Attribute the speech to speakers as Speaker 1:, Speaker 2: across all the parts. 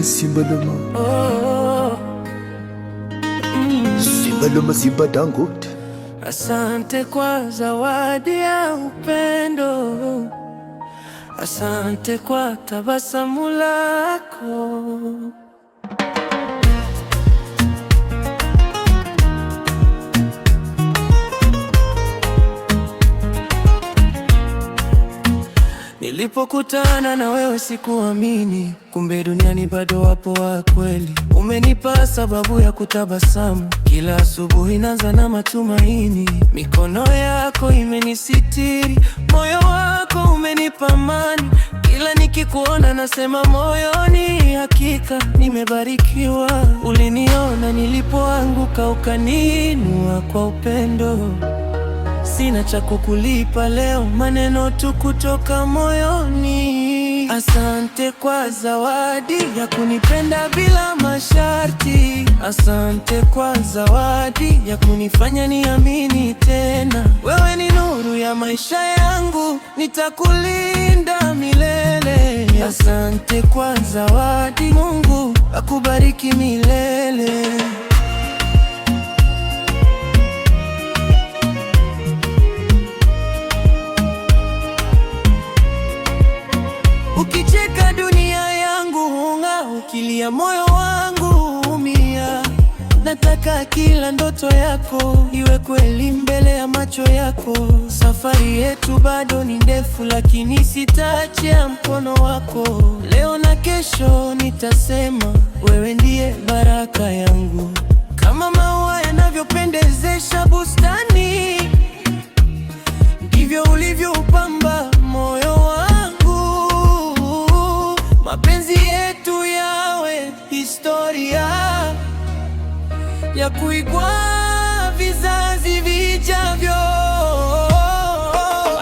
Speaker 1: Simba Loma, Simba Loma, Simba Dangote.
Speaker 2: Asante kwa zawadi ya upendo, asante kwa tabasamu lako. Nilipokutana na wewe sikuamini, kumbe duniani bado wapo wa kweli. Umenipa sababu ya kutabasamu, kila asubuhi naanza na matumaini. Mikono yako imenisitiri, moyo wako umenipa amani. Kila nikikuona nasema moyoni, hakika nimebarikiwa. Uliniona nilipoanguka, ukaniinua kwa upendo. Sina cha kukulipa leo, maneno tu kutoka moyoni. Asante kwa zawadi ya kunipenda bila masharti. Asante kwa zawadi ya kunifanya niamini tena. Wewe ni nuru ya maisha yangu, nitakulinda milele. Asante kwa zawadi, Mungu akubariki milele. Ukicheka dunia yangu hung'aa, ukilia moyo wangu umia. Nataka kila ndoto yako iwe kweli mbele ya macho yako. Safari yetu bado ni ndefu, lakini sitaachia mkono wako. Leo na kesho nitasema wewe ndiye baraka yangu. Kama maua yanavyopendezesha bustani, ndivyo ulivyoupamba moyo wangu. Mapenzi yetu yawe historia ya kuigwa vizazi vijavyo.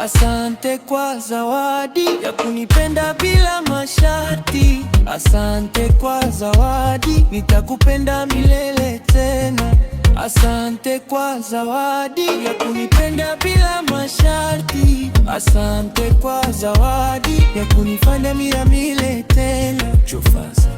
Speaker 2: Asante kwa zawadi ya kunipenda bila masharti. Asante kwa zawadi, nitakupenda milele tena. Asante kwa zawadi ya kunipenda bila masharti. Asante kwa zawadi ya kunifanya niamini tena. Jofasa.